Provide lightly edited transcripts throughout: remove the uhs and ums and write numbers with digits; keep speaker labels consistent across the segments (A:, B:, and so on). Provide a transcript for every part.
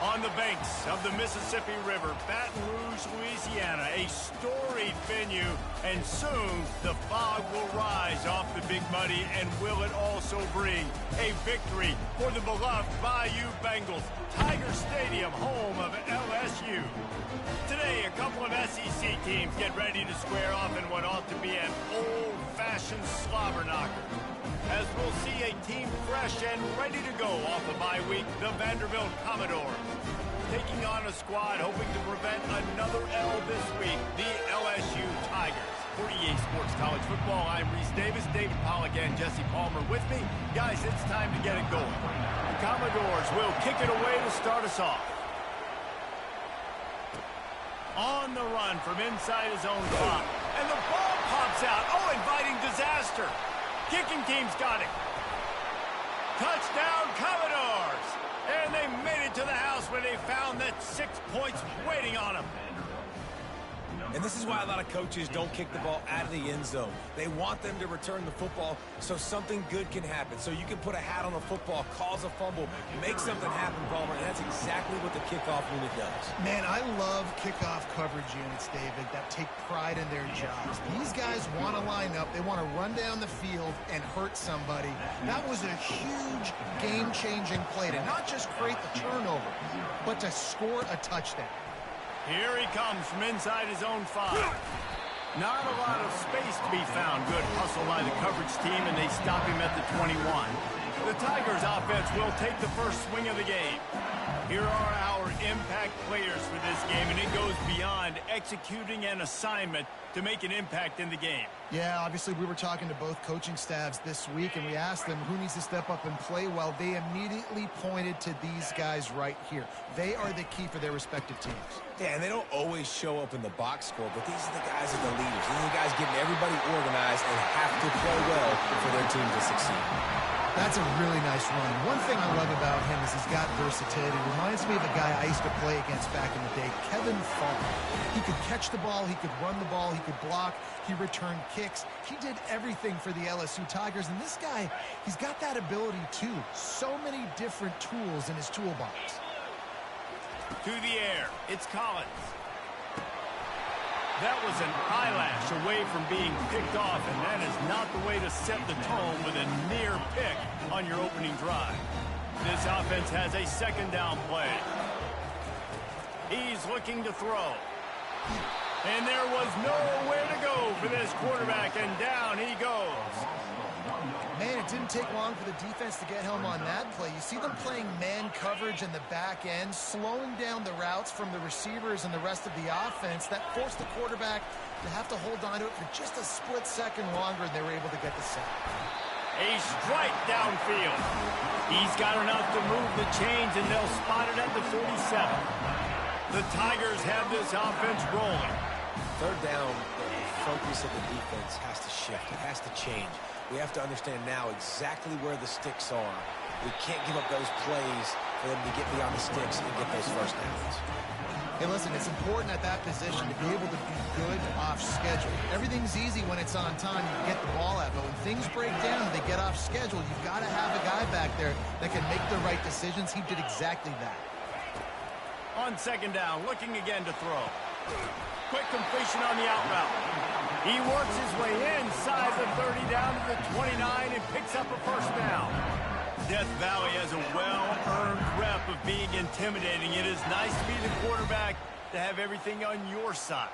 A: On the banks of the Mississippi River, Baton Rouge, Louisiana, a storied venue, and soon the fog will rise off the Big Muddy, and will it also bring a victory for the beloved Bayou Bengals, Tiger Stadium, home of LSU. Today, a couple of SEC teams get ready to square off in what ought to be an old-fashioned slobber knocker, as we'll see a team fresh and ready to go off the bye week, the Vanderbilt Commodores, taking on a squad hoping to prevent another L this week, the LSU Tigers. For EA Sports College Football, I'm Reese Davis, David Pollack, and Jesse Palmer with me. Guys, it's time to get it going. The Commodores will kick it away to start us off. On the run from inside his own 5, and the ball pops out. Oh, inviting disaster. Kicking team's got it. Touchdown, Commodores! And they made it to the house where they found that 6 points waiting on them.
B: And this is why a lot of coaches don't kick the ball out of the end zone. They want them to return the football so something good can happen. So you can put a hat on the football, cause a fumble, make something happen, Palmer, and that's exactly what the kickoff unit does.
C: Man, I love kickoff coverage units, David, that take pride in their jobs. These guys want to line up. They want to run down the field and hurt somebody. That was a huge game-changing play to not just create the turnover, but to score a touchdown.
A: Here he comes from inside his own 5. Not a lot of space to be found. Good hustle by the coverage team, and they stop him at the 21. The Tigers offense will take the first swing of the game. Here are our impact players for this game, and it goes beyond executing an assignment to make an impact in the game.
C: Yeah, obviously we were talking to both coaching staffs this week, and we asked them who needs to step up and play well. They immediately pointed to these guys right here. They are the key for their respective teams.
B: Yeah, and they don't always show up in the box score, but these are the guys that are the leaders. These are the guys getting everybody organized and have to play well for their team to succeed.
C: That's a really nice run. One thing I love about him is he's got versatility. Reminds me of a guy I used to play against back in the day, Kevin Faulk. He could catch the ball, he could run the ball, he could block, he returned kicks. He did everything for the LSU Tigers, and this guy, he's got that ability too. So many different tools in his toolbox.
A: To the air, it's Collins. That was an eyelash away from being picked off, and that is not the way to set the tone with a near pick on your opening drive. This offense has a second down play. He's looking to throw. And there was nowhere to go for this quarterback, and down he goes.
C: Man, it didn't take long for the defense to get home on that play. You see them playing man coverage in the back end, slowing down the routes from the receivers and the rest of the offense. That forced the quarterback to have to hold on to it for just a split second longer, and they were able to get the sack.
A: A strike downfield. He's got enough to move the chains, and they'll spot it at the 47. The Tigers have this offense rolling.
B: Third down, the focus of the defense has to shift. It has to change. We have to understand now exactly where the sticks are. We can't give up those plays for them to get beyond the sticks and get those first downs.
C: Hey, listen, it's important at that position to be able to be good off schedule. Everything's easy when it's on time. You get the ball out, but when things break down, they get off schedule. You've got to have a guy back there that can make the right decisions. He did exactly that.
A: On second down, looking again to throw. Quick completion on the out route. He works his way inside the 30 down to the 29 and picks up a first down. Death Valley has a well-earned rep of being intimidating. It is nice to be the quarterback, to have everything on your side.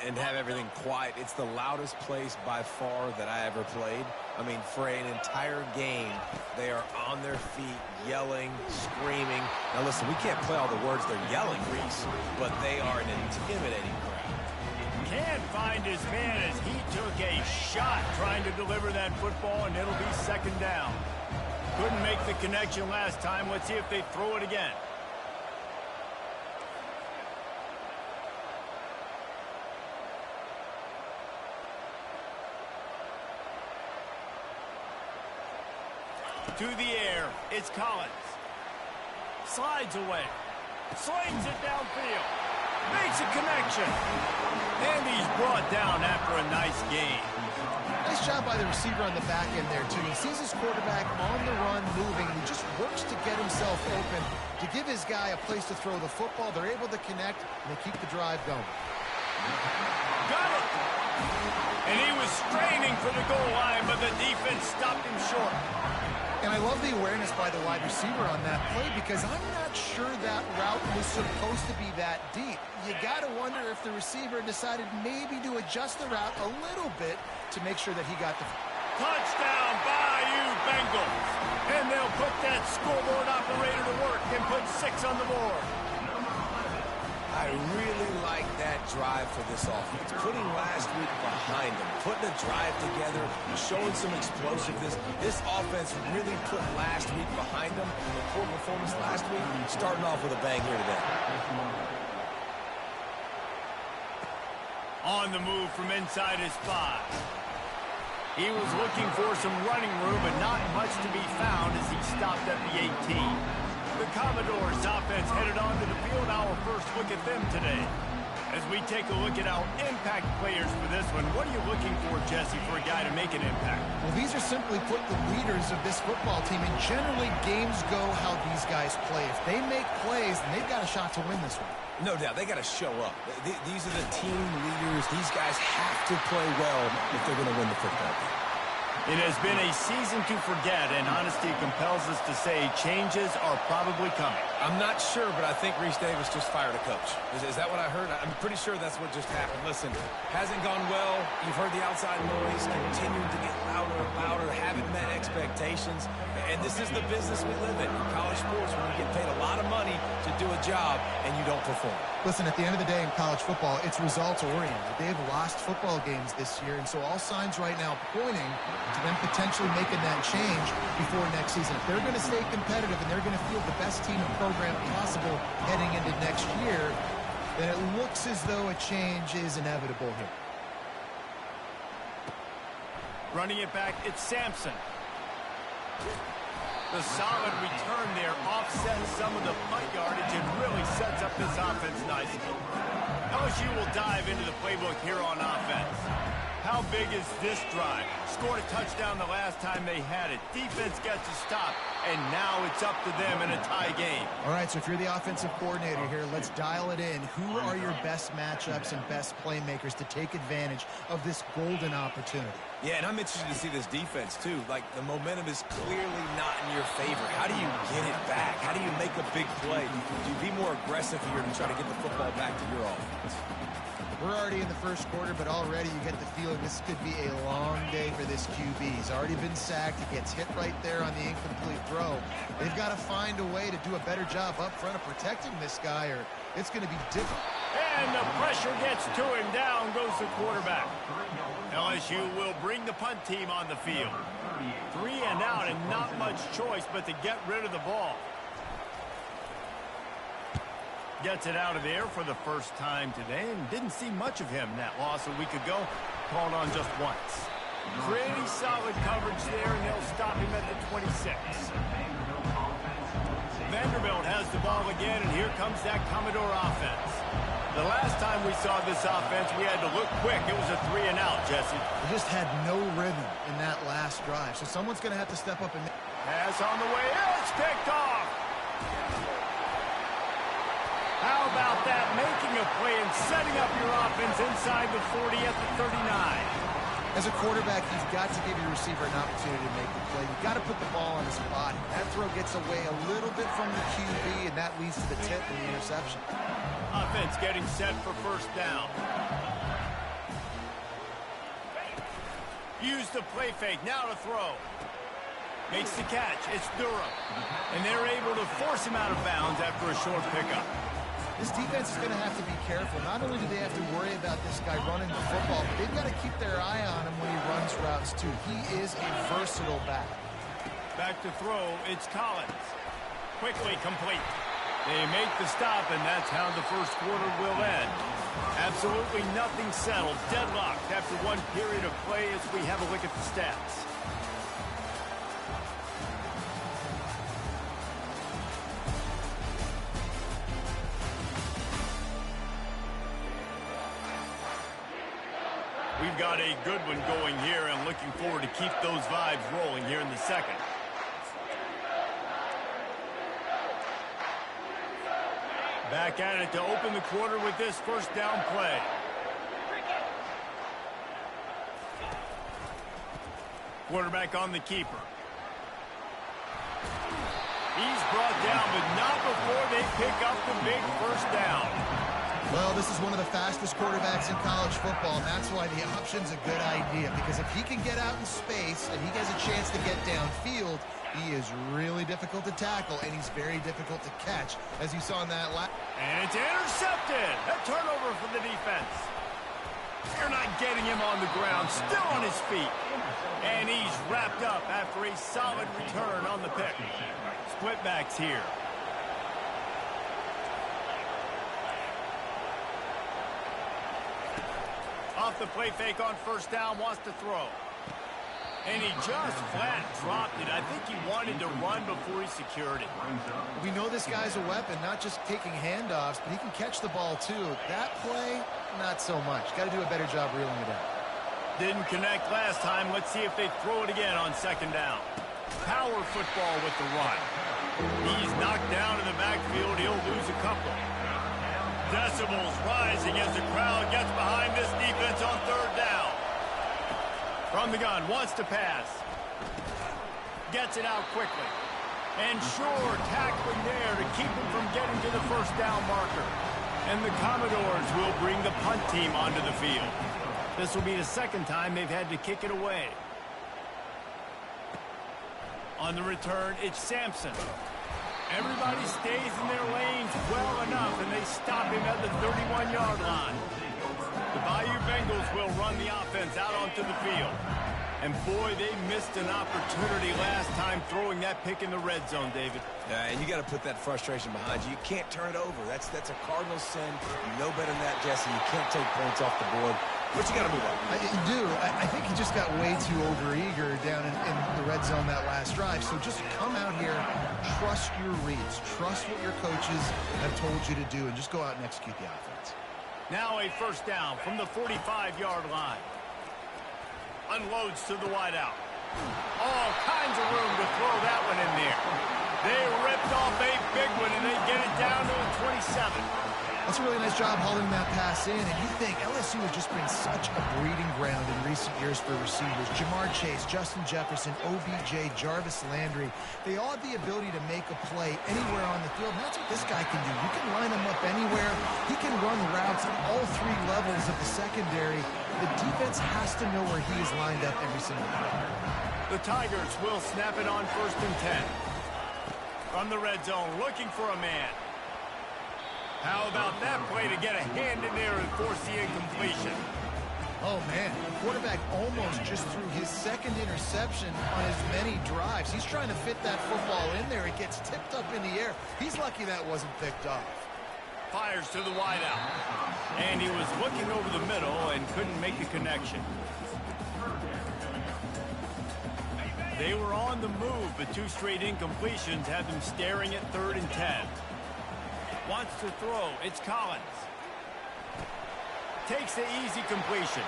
B: And have everything quiet. It's the loudest place by far that I ever played. I mean, for an entire game, they are on their feet, yelling, screaming. Now listen, we can't play all the words they're yelling, Reese, but they are an intimidating crowd.
A: Can't find his man as he took a shot trying to deliver that football, and it'll be second down. Couldn't make the connection last time. Let's see if they throw it again. To the air, it's Collins. Slides away. Slings it downfield. Makes a connection. And he's brought down after a nice gain.
C: Nice job by the receiver on the back end there, too. He sees his quarterback on the run moving. He just works to get himself himself open to give his guy a place to throw the football. They're able to connect, and they keep the drive going.
A: Got it! And he was straining for the goal line, but the defense stopped him short.
C: And I love the awareness by the wide receiver on that play because I'm not sure that route was supposed to be that deep. You got to wonder if the receiver decided maybe to adjust the route a little bit to make sure that he got the...
A: Touchdown, Bayou Bengals. And they'll put that scoreboard operator to work and put 6 on the board.
B: I really like that drive for this offense. Putting last week behind them, putting a drive together, showing some explosiveness. This offense really put last week behind them. The poor performance last week, starting off with a bang here today.
A: On the move from inside his 5. He was looking for some running room, but not much to be found as he stopped at the 18. The Commodores offense headed onto the field. Our first look at them today. As we take a look at our impact players for this one, what are you looking for, Jesse, for a guy to make an impact?
C: Well, these are simply put the leaders of this football team, and generally games go how these guys play. If they make plays, then they've got a shot to win this one.
B: No doubt, they got to show up. These are the team leaders. These guys have to play well if they're going to win the football game.
A: It has been a season to forget, and honesty compels us to say changes are probably coming.
B: I'm not sure, but I think Reese Davis just fired a coach. Is that what I heard? I'm pretty sure that's what just happened. Listen, hasn't gone well. You've heard the outside noise, continuing to get louder and louder, haven't met expectations. And this is the business we live in college sports, when you get paid a lot of money to do a job and you don't perform.
C: Listen, at the end of the day in college football, it's results-oriented. They've lost football games this year, and so all signs right now pointing to them potentially making that change before next season. If they're going to stay competitive and they're going to field the best team and program possible heading into next year, then it looks as though a change is inevitable here.
A: Running it back, it's Sampson. The solid return there offsets some of the punt yardage and really sets up this offense nicely. LSU will dive into the playbook here on offense. How big is this drive? Scored a touchdown the last time they had it. Defense gets a stop, and now it's up to them in a tie game.
C: All right, so if you're the offensive coordinator here, let's dial it in. Who are your best matchups and best playmakers to take advantage of this golden opportunity?
B: Yeah, and I'm interested to see this defense, too. Like, the momentum is clearly not in your favor. How do you get it back? How do you make a big play? Do you be more aggressive here to try to get the football back to your offense?
C: We're already in the first quarter, but already you get the feeling this could be a long day for this QB. He's already been sacked. He gets hit right there on the incomplete throw. They've got to find a way to do a better job up front of protecting this guy, or it's going to be difficult.
A: And the pressure gets to him. Down goes the quarterback. LSU will bring the punt team on the field. 3 and out, and not much choice but to get rid of the ball. Gets it out of there for the first time today, and didn't see much of him in that loss a week ago. Called on just once. Pretty solid coverage there, and they'll stop him at the 26. Vanderbilt has the ball again, and here comes that Commodore offense. The last time we saw this offense, we had to look quick. It was a 3 and out, Jesse.
C: They just had no rhythm in that last drive, so someone's going to have to step up and...
A: Pass on the way. It's picked off. How about that? Making a play and setting up your offense inside the 40 at the 39.
C: As a quarterback, you've got to give your receiver an opportunity to make the play. You've got to put the ball on his body. That throw gets away a little bit from the QB, and that leads to the tip and the interception.
A: Offense getting set for first down. Use the play fake. Now to throw. Makes the catch. It's Durham. And they're able to force him out of bounds after a short pickup.
C: This defense is going to have to be careful. Not only do they have to worry about this guy running the football, but they've got to keep their eye on him when he runs routes, too. He is a versatile back.
A: Back to throw, it's Collins. Quickly complete. They make the stop, and that's how the first quarter will end. Absolutely nothing settled. Deadlocked after one period of play as we have a look at the stats. We've got a good one going here, and looking forward to keep those vibes rolling here in the second. Back at it to open the quarter with this first down play. Quarterback on the keeper. He's brought down, but not before they pick up the big first down.
C: Well, this is one of the fastest quarterbacks in college football, and that's why the option's a good idea, because if he can get out in space and he has a chance to get downfield, he is really difficult to tackle, and he's very difficult to catch, as you saw in that last.
A: And it's intercepted. A turnover for the defense. They're not getting him on the ground, still on his feet. And he's wrapped up after a solid return on the pick. Split backs here. Off the play fake on first down, wants to throw. And he just flat dropped it. I think he wanted to run before he secured it.
C: We know this guy's a weapon, not just taking handoffs, but he can catch the ball too. That play, not so much. Got to do a better job reeling it out.
A: Didn't connect last time. Let's see if they throw it again on second down. Power football with the run. He's knocked down in the backfield. He'll lose a couple. Decibels rising as the crowd gets behind this defense on third down. From the gun, wants to pass. Gets it out quickly. And sure, tackling there to keep him from getting to the first down marker. And the Commodores will bring the punt team onto the field. This will be the second time they've had to kick it away. On the return, it's Sampson. Everybody stays in their lanes well enough, and they stop him at the 31-yard line. The Bayou Bengals will run the offense out onto the field. And boy, they missed an opportunity last time throwing that pick in the red zone, David.
B: Yeah, and you got to put that frustration behind you. You can't turn it over. That's a Cardinal sin. You know better than that, Jesse. You can't take points off the board. But you got to move on.
C: You do. I think he just got way too overeager down in the red zone that last drive. So just come out here, trust your reads, trust what your coaches have told you to do, and just go out and execute the offense.
A: Now a first down from the 45-yard line. Unloads to the wideout. All kinds of room to throw that one in there. They ripped off a big one, and they get it down to the 27.
C: That's a really nice job hauling that pass in, and you think LSU has just been such a breeding ground in recent years for receivers. Jamar Chase, Justin Jefferson, OBJ, Jarvis Landry, they all have the ability to make a play anywhere on the field, and that's what this guy can do. You can line him up anywhere. He can run routes at all three levels of the secondary. The defense has to know where he is lined up every single time.
A: The Tigers will snap it on 1st and 10. From the red zone, looking for a man. How about that play to get a hand in there and force the incompletion?
C: Oh, man. The quarterback almost just threw his second interception on as many drives. He's trying to fit that football in there. It gets tipped up in the air. He's lucky that wasn't picked off.
A: Fires to the wideout. And he was looking over the middle and couldn't make the connection. They were on the move, but two straight incompletions had them staring at 3rd and 10. Wants to throw. It's Collins. Takes the easy completion.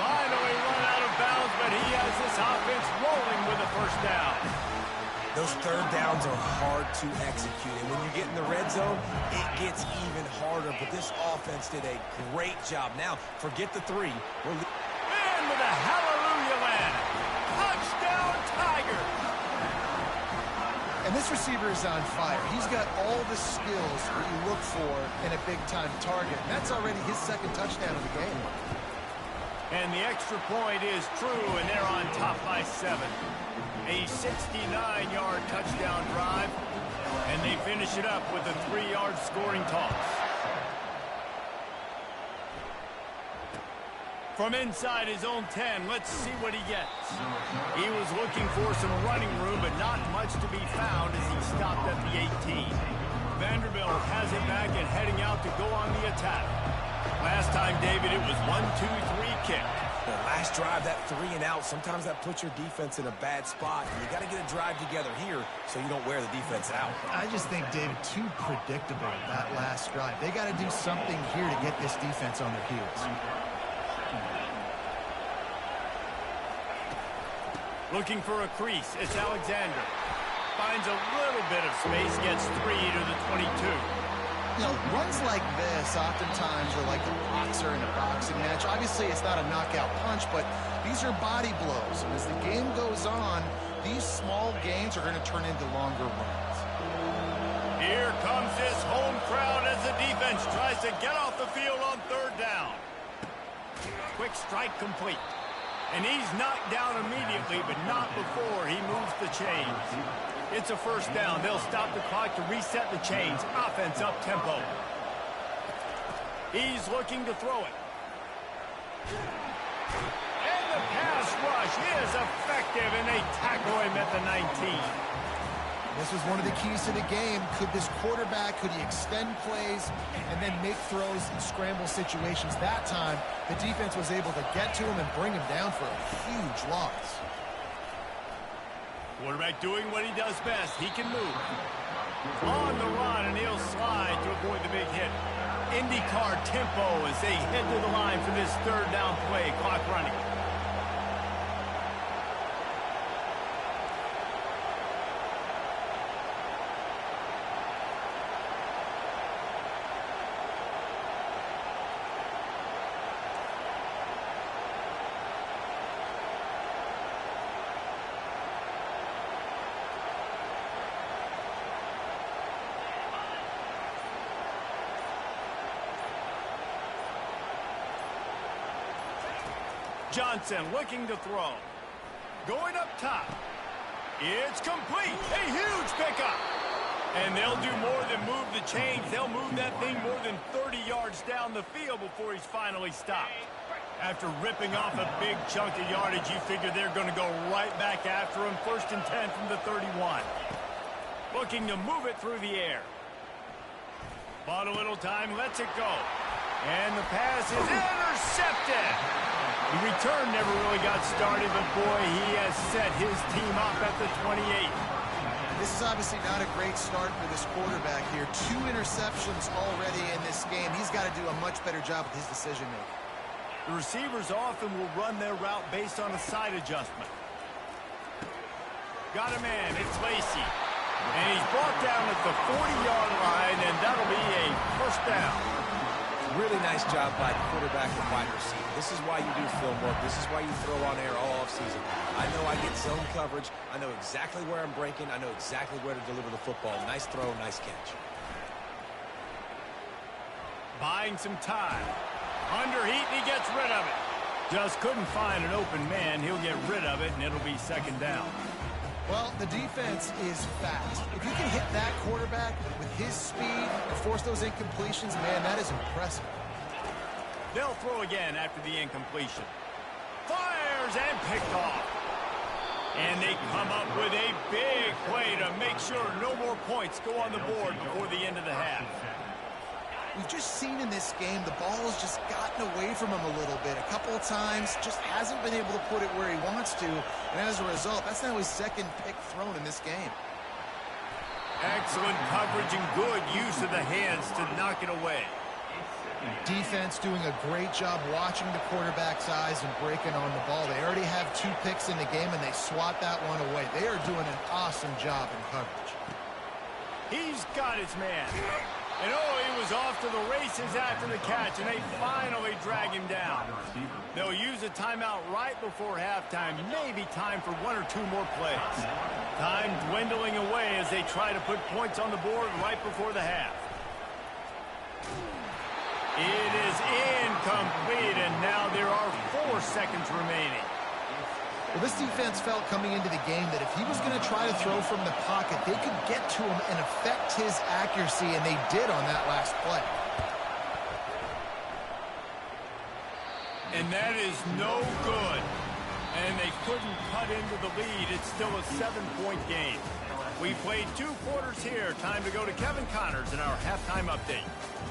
A: Finally run out of bounds, but he has this offense rolling with a first down.
B: Those third downs are hard to execute. And when you get in the red zone, it gets even harder. But this offense did a great job. Now, forget the three.
A: And with a hallelujah land. Touchdown, Tigers.
C: And this receiver is on fire. He's got all the skills that you look for in a big-time target. And that's already his second touchdown of the game.
A: And the extra point is true, and they're on top by 7. A 69-yard touchdown drive, and they finish it up with a 3-yard scoring toss. From inside his own 10, let's see what he gets. He was looking for some running room, but not much to be found as he stopped at the 18. Vanderbilt has it back and heading out to go on the attack. Last time, David, it was 1-2-3 kick.
B: The last drive, that 3 and out, sometimes that puts your defense in a bad spot. And you got to get a drive together here so you don't wear the defense out.
C: I just think, David, too predictable, that last drive. They got to do something here to get this defense on their heels.
A: Looking for a crease, it's Alexander. Finds a little bit of space, gets 3 to the 22.
C: You know, runs like this oftentimes are like a boxer in a boxing match. Obviously, it's not a knockout punch, but these are body blows. And as the game goes on, these small gains are going to turn into longer runs.
A: Here comes this home crowd as the defense tries to get off the field on third down. Quick strike complete. And he's knocked down immediately, but not before he moves the chains. It's a first down. They'll stop the clock to reset the chains. Offense up tempo. He's looking to throw it. And the pass rush is effective, and they tackle him at the 19.
C: This was one of the keys to the game. Could this quarterback, could he extend plays and then make throws in scramble situations? That time, the defense was able to get to him and bring him down for a huge loss.
A: Quarterback doing what he does best. He can move. On the run, and he'll slide to avoid the big hit. IndyCar tempo as they head to the line for this third down play. Clock running. Johnson looking to throw. Going up top. It's complete. A huge pickup. And they'll do more than move the chains. They'll move that thing more than 30 yards down the field before he's finally stopped. After ripping off a big chunk of yardage, you figure they're going to go right back after him. 1st and 10 from the 31. Looking to move it through the air. Bought a little time, lets it go. And the pass is intercepted. The return never really got started, but boy, he has set his team up at the 28.
C: This is obviously not a great start for this quarterback here. 2 interceptions already in this game. He's got to do a much better job with his decision-making.
A: The receivers often will run their route based on a side adjustment. Got a man, it's Lacy. And he's brought down at the 40-yard line, and that'll be a first down.
B: Really nice job by quarterback and wide receiver. This is why you do film work. This is why you throw on air all offseason. I know I get zone coverage. I know exactly where I'm breaking. I know exactly where to deliver the football. Nice throw, nice catch.
A: Buying some time. Under heat, and he gets rid of it. Just couldn't find an open man. He'll get rid of it, and it'll be second down.
C: Well, the defense is fast. If you can hit that quarterback with his speed and force those incompletions, man, that is impressive.
A: They'll throw again after the incompletion. Fires and picked off. And they come up with a big play to make sure no more points go on the board before the end of the half.
C: We've just seen in this game the ball has just gotten away from him a little bit. A couple of times, just hasn't been able to put it where he wants to. And as a result, that's now his second pick thrown in this game.
A: Excellent coverage and good use of the hands to knock it away.
C: Defense doing a great job watching the quarterback's eyes and breaking on the ball. They already have 2 picks in the game, and they swat that one away. They are doing an awesome job in coverage.
A: He's got his man. And oh, he was off to the races after the catch, and they finally drag him down. They'll use a timeout right before halftime. Maybe time for 1 or 2 more plays. Time dwindling away as they try to put points on the board right before the half. It is incomplete, and now there are 4 seconds remaining.
C: Well, this defense felt coming into the game that if he was going to try to throw from the pocket, they could get to him and affect his accuracy, and they did on that last play.
A: And that is no good. And they couldn't cut into the lead. It's still a 7-point game. We played 2 quarters here. Time to go to Kevin Connors in our halftime update.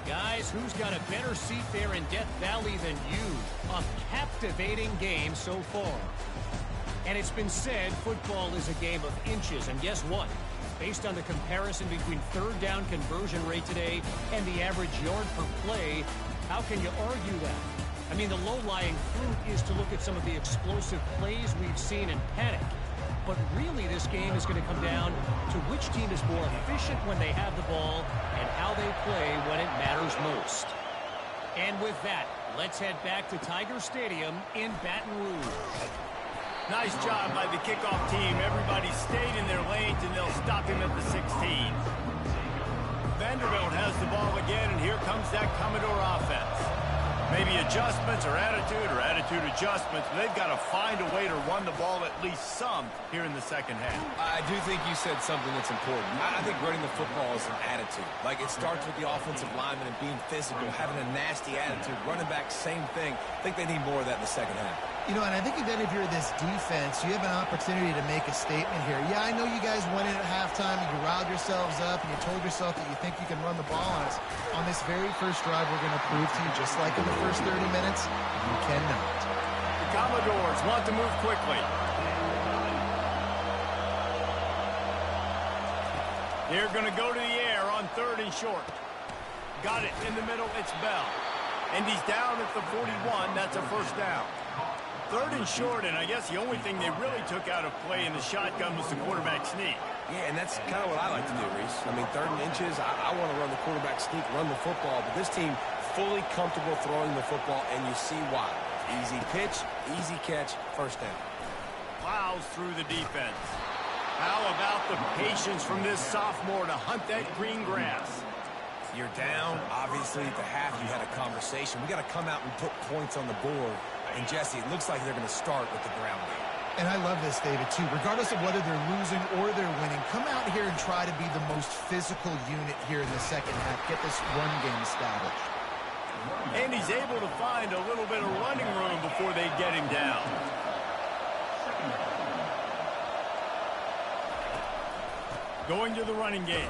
D: Guys, who's got a better seat there in Death Valley than you? A captivating game so far. And it's been said football is a game of inches. And guess what? Based on the comparison between third down conversion rate today and the average yard per play, how can you argue that? I mean, the low-lying fruit is to look at some of the explosive plays we've seen and panic. But really, this game is going to come down to which team is more efficient when they have the ball and how they play when it matters most. And with that, let's head back to Tiger Stadium in Baton Rouge.
A: Nice job by the kickoff team. Everybody stayed in their lanes, and they'll stop him at the 16. Vanderbilt has the ball again, and here comes that Commodore offense. Maybe adjustments or attitude adjustments. But they've got to find a way to run the ball at least some here in the second half.
B: I do think you said something that's important. I think running the football is an attitude. Like, it starts with the offensive lineman and being physical, having a nasty attitude. Running back, same thing. I think they need more of that in the second half.
C: You know, and I think even if you're this defense, you have an opportunity to make a statement here. Yeah, I know you guys went in at halftime and you riled yourselves up and you told yourself that you think you can run the ball on us. On this very first drive, we're going to prove to you, just like in the first 30 minutes, you cannot.
A: The Commodores want to move quickly. They're going to go to the air on 3rd and short. Got it in the middle. It's Bell. And he's down at the 41. That's a first down. 3rd and short, and I guess the only thing they really took out of play in the shotgun was the quarterback sneak.
B: Yeah, and that's kind of what I like to do, Reese. I mean, 3rd and inches, I want to run the quarterback sneak, run the football, but this team fully comfortable throwing the football, and you see why. Easy pitch, easy catch, first down.
A: Plows through the defense. How about the patience from this sophomore to hunt that green grass?
B: You're down. Obviously, at the half, you had a conversation. We got to come out and put points on the board. And, Jesse, it looks like they're going to start with the ground game.
C: And I love this, David, too. Regardless of whether they're losing or they're winning, come out here and try to be the most physical unit here in the second half. Get this run game established.
A: And he's able to find a little bit of running room before they get him down. Going to the running game.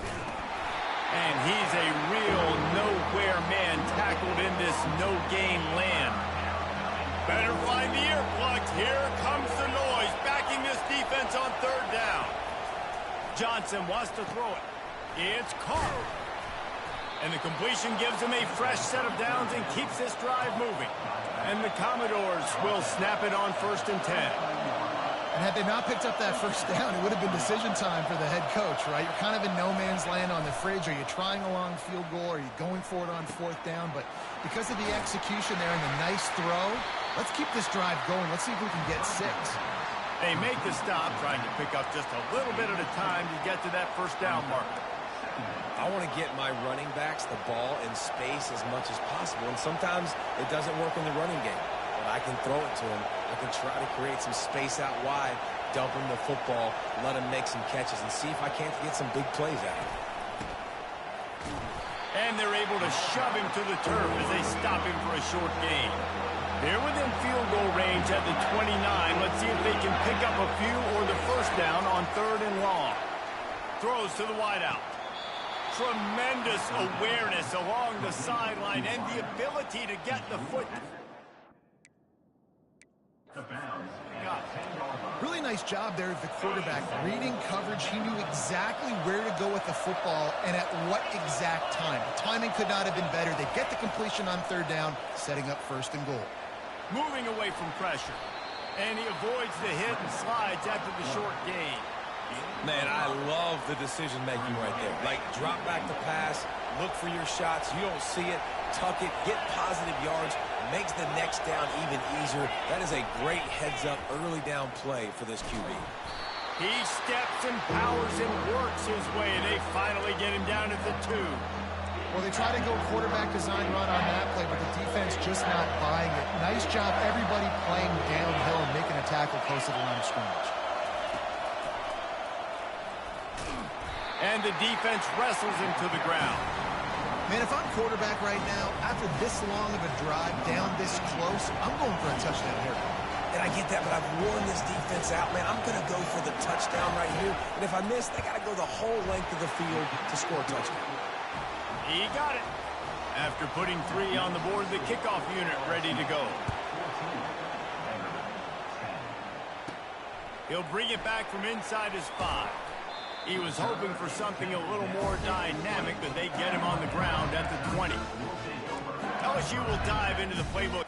A: And he's a real nowhere man tackled in this no-gain land. Better find the earplugs. Here comes the noise, backing this defense on 3rd down. Johnson wants to throw it. It's Carr. And the completion gives him a fresh set of downs and keeps this drive moving. And the Commodores will snap it on 1st and 10.
C: And had they not picked up that first down, it would have been decision time for the head coach, right? You're kind of in no man's land on the fridge. Are you trying a long field goal? Are you going for it on 4th down? But because of the execution there and the nice throw, let's keep this drive going. Let's see if we can get 6.
A: They make the stop, trying to pick up just a little bit at a time to get to that first down marker.
B: I want to get my running backs the ball in space as much as possible. And sometimes it doesn't work in the running game. But I can throw it to him. I can try to create some space out wide, dump him the football, let him make some catches, and see if I can't get some big plays out of him.
A: And they're able to shove him to the turf as they stop him for a short gain. They're within field goal range at the 29. Let's see if they can pick up a few or the first down on 3rd and long. Throws to the wideout. Tremendous awareness along the sideline and the ability to get the foot.
C: Really nice job there of the quarterback. Reading coverage, he knew exactly where to go with the football and at what exact time. The timing could not have been better. They get the completion on 3rd down, setting up 1st and goal.
A: Moving away from pressure. And he avoids the hit and slides after the short gain.
B: Man, I love the decision-making right there. Like, drop back the pass, look for your shots. You don't see it, tuck it, get positive yards, makes the next down even easier. That is a great heads-up early down play for this QB.
A: He steps and powers and works his way, and they finally get him down at the 2.
C: Well, they try to go quarterback design run on that play, but the defense just not buying it. Nice job, everybody playing downhill and making a tackle close to the line of scrimmage.
A: And the defense wrestles him to the ground.
C: Man, if I'm quarterback right now, after this long of a drive down this close, I'm going for a touchdown here.
B: And I get that, but I've worn this defense out, man. I'm going to go for the touchdown right here. And if I miss, they got to go the whole length of the field to score a touchdown.
A: He got it. After putting 3 on the board, the kickoff unit ready to go. He'll bring it back from inside his 5. He was hoping for something a little more dynamic, but they get him on the ground at the 20. LSU will dive into the playbook.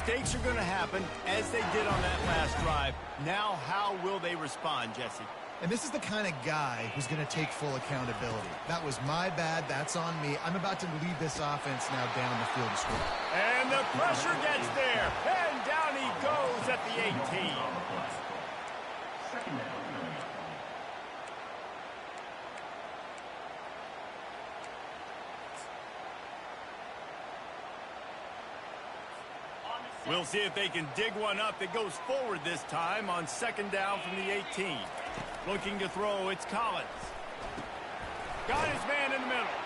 A: Mistakes are going to happen, as they did on that last drive. Now, how will they respond, Jesse?
C: And this is the kind of guy who's going to take full accountability. That was my bad. That's on me. I'm about to lead this offense now down the field and score.
A: And the pressure gets there. And down he goes at the 18. We'll see if they can dig one up that goes forward this time on second down from the 18. Looking to throw, it's Collins. Got his man in the middle.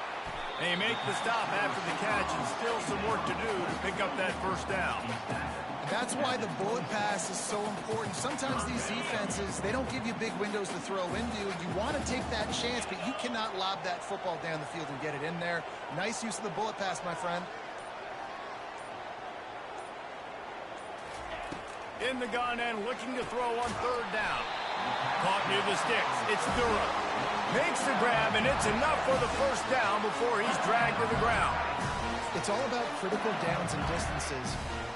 A: They make the stop after the catch, and still some work to do to pick up that first down.
C: That's why the bullet pass is so important. Sometimes these defenses, they don't give you big windows to throw into. You want to take that chance, but you cannot lob that football down the field and get it in there. Nice use of the bullet pass, my friend.
A: In the gun and looking to throw on third down. Caught near the sticks. It's Durham. Makes the grab, and it's enough for the first down before he's dragged to the ground.
C: It's all about critical downs and distances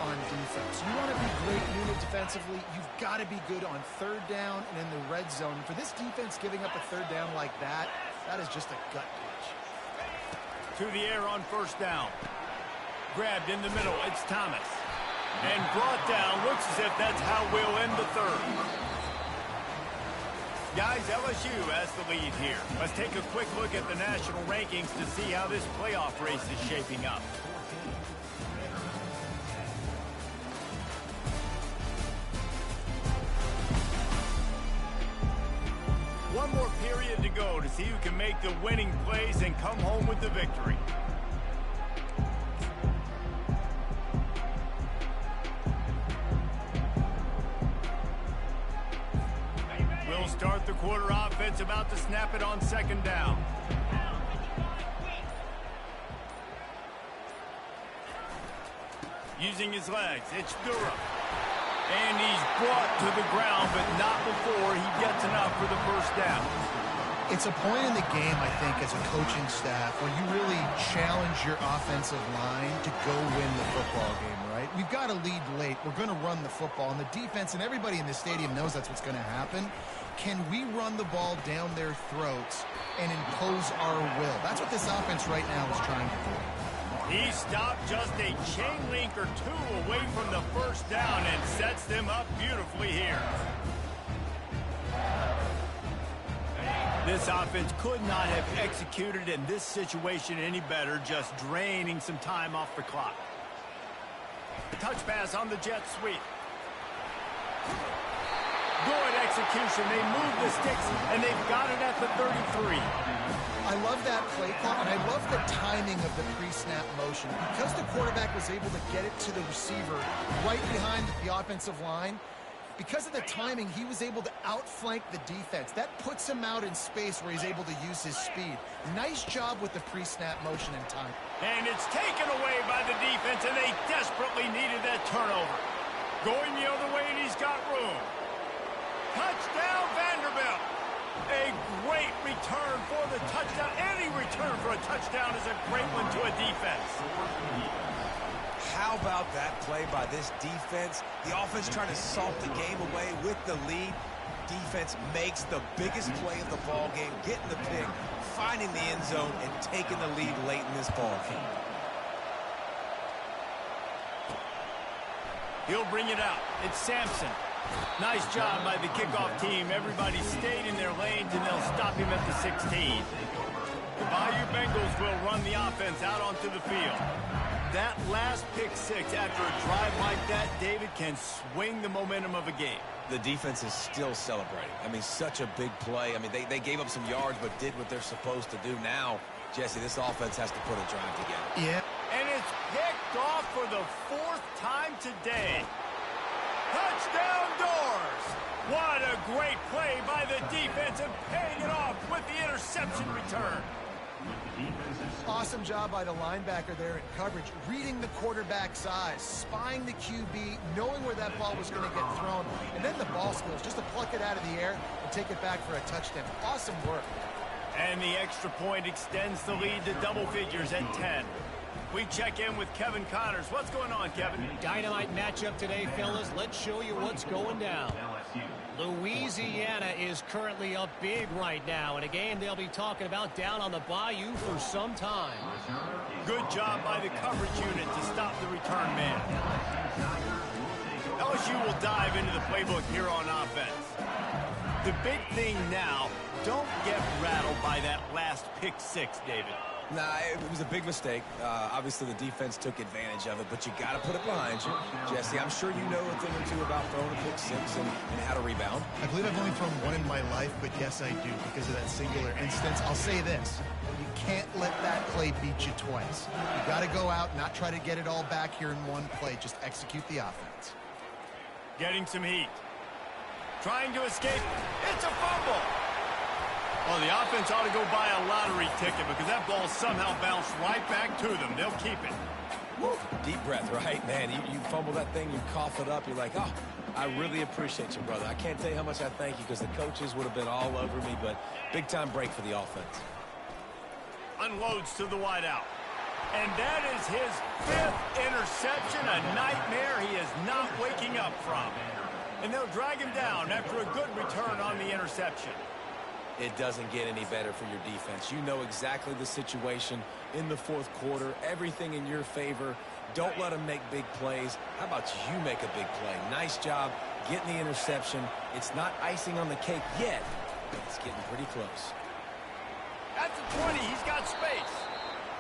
C: on defense. You want to be great unit defensively, you've got to be good on third down and in the red zone. For this defense giving up a third down like that, that is just a gut punch.
A: To the air on first down. Grabbed in the middle. It's Thomas. And brought down. Looks as if that's how we'll end the third. Guys, LSU has the lead here. Let's take a quick look at the national rankings to see how this playoff race is shaping up. One more period to go to see who can make the winning plays and come home with the victory. Start the quarter offense, about to snap it on second down. Using his legs, it's Durham. And he's brought to the ground, but not before he gets enough for the first down.
C: It's a point in the game, I think, as a coaching staff, where you really challenge your offensive line to go win the football game, right? We've got to lead late. We're going to run the football, and the defense and everybody in the stadium knows that's what's going to happen. Can we run the ball down their throats and impose our will? That's what this offense right now is trying to do.
A: He stopped just a chain link or two away from the first down and sets them up beautifully here. This offense could not have executed in this situation any better, just draining some time off the clock. Touch pass on the jet sweep. Good execution. They move the sticks, and they've got it at the 33.
C: I love that play call, and I love the timing of the pre-snap motion. Because the quarterback was able to get it to the receiver right behind the offensive line, because of the timing, he was able to outflank the defense. That puts him out in space where he's able to use his speed. Nice job with the pre-snap motion and time.
A: And it's taken away by the defense, and they desperately needed that turnover. Going the other way, and he's got room. Touchdown, Vanderbilt. A great return for the touchdown. Any return for a touchdown is a great one to a defense.
B: How about that play by this defense? The offense trying to salt the game away with the lead. Defense makes the biggest play of the ball game, getting the pick, finding the end zone, and taking the lead late in this ball game.
A: He'll bring it out. It's Sampson. Nice job by the kickoff team. Everybody stayed in their lanes, and they'll stop him at the 16. The Bayou Bengals will run the offense out onto the field. That last pick six after a drive like that, David, can swing the momentum of a game.
B: The defense is still celebrating. I mean, such a big play. I mean, they gave up some yards, but did what they're supposed to do. Now, Jesse, this offense has to put a drive together.
C: Yeah.
A: And it's picked off for the fourth time today. Touchdown Doors! What a great play by the defense and paying it off with the interception return.
C: Awesome job by the linebacker there in coverage, reading the quarterback's eyes, spying the QB, knowing where that ball was going to get thrown, and then the ball skills just to pluck it out of the air and take it back for a touchdown. Awesome work.
A: And the extra point extends the lead to double figures at 10. We check in with Kevin Connors. What's going on, Kevin?
D: Dynamite matchup today, fellas. Let's show you what's going down. Louisiana is currently up big right now in a game they'll be talking about down on the Bayou for some time.
A: Good job by the coverage unit to stop the return man. LSU will dive into the playbook here on offense. The big thing now, don't get rattled by that last pick six, David.
B: Nah, it was a big mistake. Obviously, the defense took advantage of it, but you got to put it behind you. Jesse, I'm sure you know a thing or two about throwing a pick six and how to rebound.
C: I believe I've only thrown one in my life, but yes, I do because of that singular instance. I'll say this. You can't let that play beat you twice. You got to go out, not try to get it all back here in one play. Just execute the offense.
A: Getting some heat. Trying to escape. It's a fumble. Well, the offense ought to go buy a lottery ticket because that ball somehow bounced right back to them. They'll keep it.
B: Woo. Deep breath, right, man? You fumble that thing, you cough it up, you're like, oh, I really appreciate you, brother. I can't tell you how much I thank you because the coaches would have been all over me, but big-time break for the offense.
A: Unloads to the wideout. And that is his 5th interception, a nightmare he is not waking up from. And they'll drag him down after a good return on the interception.
B: It doesn't get any better for your defense. You know exactly the situation in the fourth quarter, everything in your favor. Don't let them make big plays. How about you make a big play? Nice job getting the interception. It's not icing on the cake yet, but it's getting pretty close.
A: At the 20, he's got space.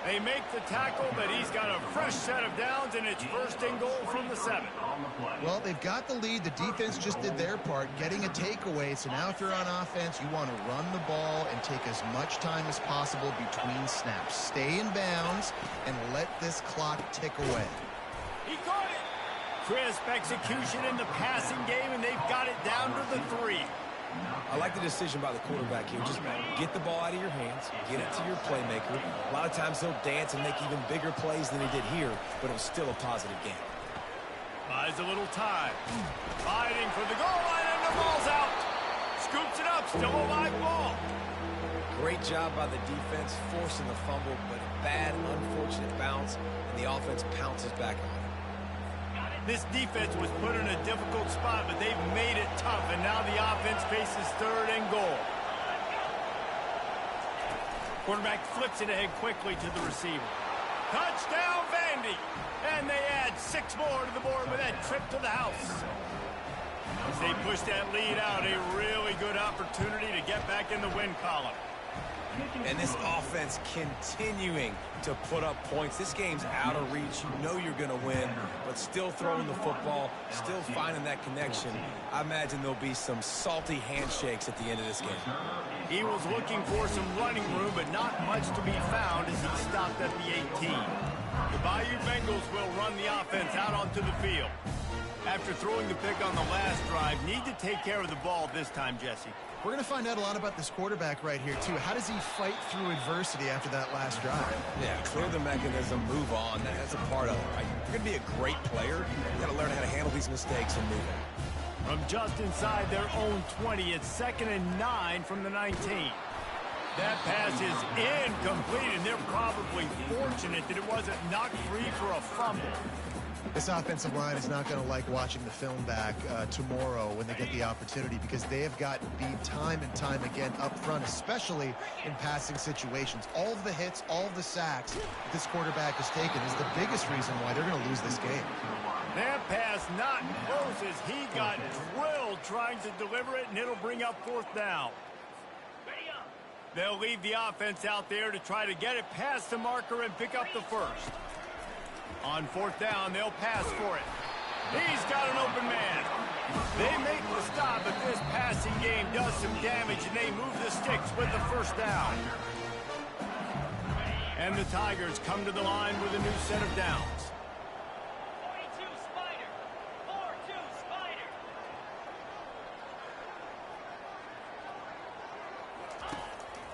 A: They make the tackle, but he's got a fresh set of downs, and it's 1st and goal from the 7.
C: Well, they've got the lead. The defense just did their part, getting a takeaway. So now if you're on offense, you want to run the ball and take as much time as possible between snaps. Stay in bounds and let this clock tick away.
A: He caught it. Crisp execution in the passing game, and they've got it down to the 3.
B: I like the decision by the quarterback here. Just get the ball out of your hands, get it to your playmaker. A lot of times he'll dance and make even bigger plays than he did here, but it was still a positive game.
A: Buys a little time. Fighting for the goal line, and the ball's out. Scoops it up, still a live ball.
B: Great job by the defense, forcing the fumble, but a bad, unfortunate bounce, and the offense pounces back on it.
A: This defense was put in a difficult spot, but they've made it tough, and now the offense faces 3rd and goal. Quarterback flips it ahead quickly to the receiver. Touchdown, Vandy! And they add 6 more to the board with that trip to the house. As they push that lead out, a really good opportunity to get back in the win column.
B: And this offense continuing to put up points. This game's out of reach. You know you're going to win, but still throwing the football, still finding that connection. I imagine there'll be some salty handshakes at the end of this game.
A: Eagles looking for some running room, but not much to be found as he stopped at the 18. The Bayou Bengals will run the offense out onto the field. After throwing the pick on the last drive, need to take care of the ball this time, Jesse.
C: We're going to find out a lot about this quarterback right here, too. How does he fight through adversity after that last drive?
B: Yeah, clear the mechanism, move on. That's a part of it, right? If you're going to be a great player, you got to learn how to handle these mistakes and move on.
A: From just inside their own 20, it's 2nd and 9 from the 19. That pass is incomplete, and they're probably fortunate that it wasn't knocked free for a fumble.
C: This offensive line is not going to like watching the film back tomorrow when they get the opportunity because they have gotten beat time and time again up front, especially in passing situations. All of the hits, all of the sacks that this quarterback has taken is the biggest reason why they're going to lose this game.
A: That pass not close as he got drilled trying to deliver it, and it'll bring up 4th down. They'll leave the offense out there to try to get it past the marker and pick up the 1st. On 4th down, they'll pass for it. He's got an open man. They make the stop, but this passing game does some damage, and they move the sticks with the 1st down. And the Tigers come to the line with a new set of downs.
E: 42 Spider. 4-2 Spider.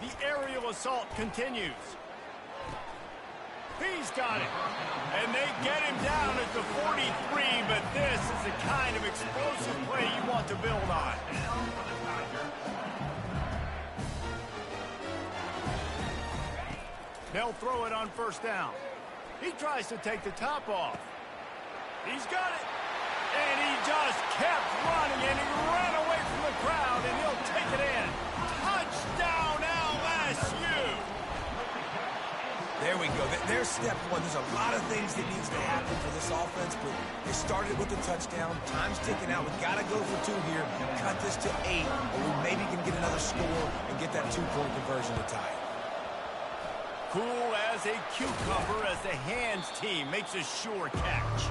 A: The aerial assault continues. He's got it. And they get him down at the 43, but this is the kind of explosive play you want to build on. They'll throw it on 1st down. He tries to take the top off. He's got it. And he just kept running, and he ran away from the crowd, and he'll take it in. Touchdown, LSU!
B: There we go. There's step one. There's a lot of things that needs to happen for this offense, but they started with the touchdown. Time's ticking out. We've got to go for 2 here. Cut this to 8, or we maybe can get another score and get that 2-point conversion to tie.
A: Cool as a cucumber as the hands team makes a sure catch.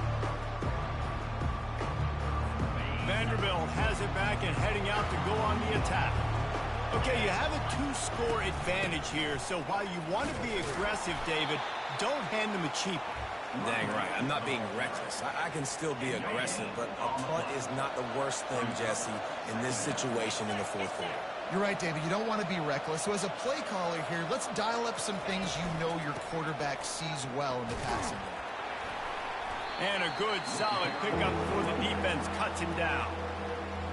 A: Vanderbilt has it back and heading out to go on the attack. Okay, you have a 2-score advantage here, so while you want to be aggressive, David, don't hand them a cheap one.
B: Dang right. I'm not being reckless. I can still be aggressive, but a punt is not the worst thing, Jesse, in this situation in the fourth quarter.
C: You're right, David. You don't want to be reckless. So as a play caller here, let's dial up some things you know your quarterback sees well in the passing game.
A: And a good, solid pickup before the defense cuts him down.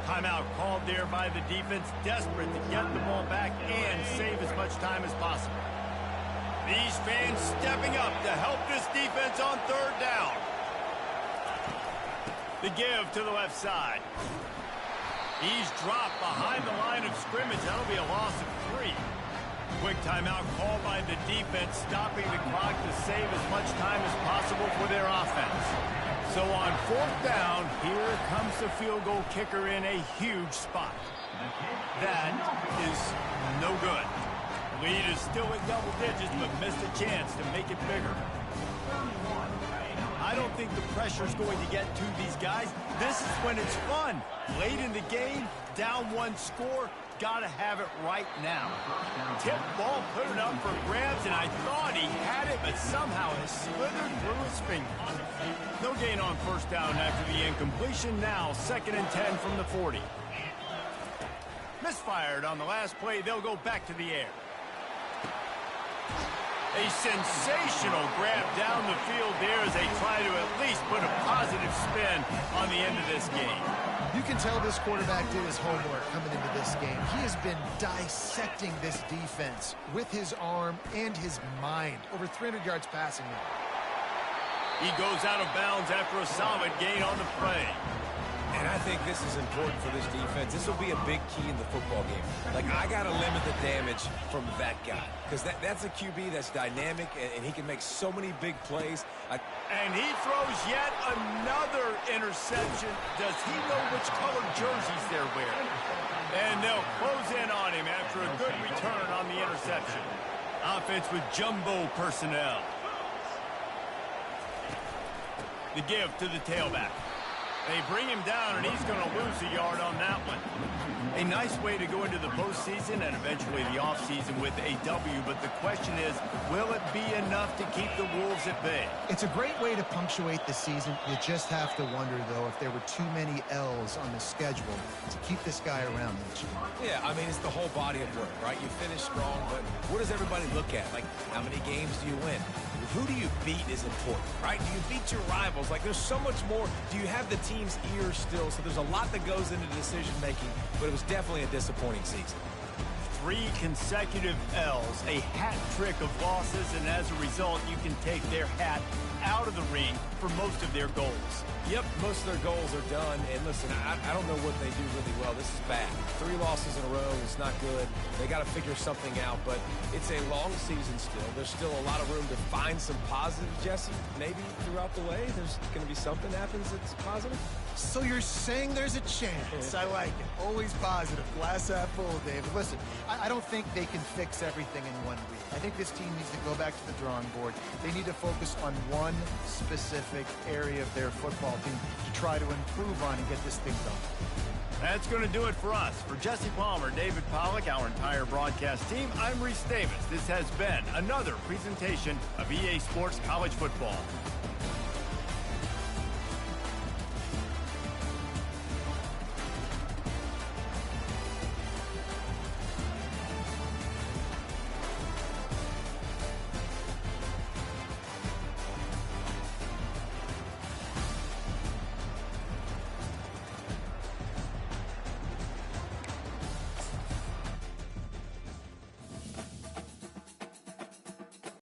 A: Timeout called there by the defense, desperate to get the ball back and save as much time as possible. These fans stepping up to help this defense on 3rd down. The give to the left side. He's dropped behind the line of scrimmage. That'll be a loss of 3. Quick timeout called by the defense, stopping the clock to save as much time as possible for their offense. So on 4th down, here comes the field goal kicker in a huge spot. That is no good. Lead is still at double digits, but missed a chance to make it bigger. I don't think the pressure's going to get to these guys. This is when it's fun. Late in the game, down 1 score, got to have it right now. Tip ball, put it up for grabs, and I thought he had it, but somehow it slithered through his fingers. No gain on 1st down after the incompletion. Now 2nd and 10 from the 40. Misfired on the last play. They'll go back to the air. A sensational grab down the field there as they try to at least put a positive spin on the end of this game.
C: You can tell this quarterback did his homework coming into this game. He has been dissecting this defense with his arm and his mind. Over 300 yards passing now.
A: He goes out of bounds after a solid gain on the play.
B: And I think this is important for this defense. This will be a big key in the football game. Like, I got to limit the damage from that guy. Because that's a QB that's dynamic, and he can make so many big plays.
A: And he throws yet another interception. Does he know which color jerseys they're wearing? And they'll close in on him after a good return on the interception. Offense with jumbo personnel. The give to the tailback. They bring him down, and he's going to lose a yard on that one. A nice way to go into the postseason and eventually the offseason with a W, but the question is, will it be enough to keep the Wolves at bay?
C: It's a great way to punctuate the season. You just have to wonder, though, if there were too many L's on the schedule to keep this guy around next year.
B: Yeah, I mean, it's the whole body of work, right? You finish strong, but what does everybody look at? Like, how many games do you win? Who do you beat is important, right? Do you beat your rivals? Like, there's so much more. Do you have the team's ear still? So there's a lot that goes into decision-making, but it was definitely a disappointing season.
A: 3 consecutive L's, a hat trick of losses, and as a result, you can take their hat out of the ring for most of their goals.
B: Yep, most of their goals are done. And listen, I don't know what they do really well. This is bad. 3 losses in a row is not good. They got to figure something out, but it's a long season still. There's still a lot of room to find some positive, Jesse. Maybe throughout the way, there's going to be something happens that's positive.
C: So you're saying there's a chance. I like it. Always positive. Glass half full, David. Listen, I don't think they can fix everything in 1 week. I think this team needs to go back to the drawing board. They need to focus on one specific area of their football team to try to improve on and get this thing done.
A: That's going to do it for us. For Jesse Palmer, David Pollack, our entire broadcast team, I'm Reese Davis. This has been another presentation of EA Sports College Football.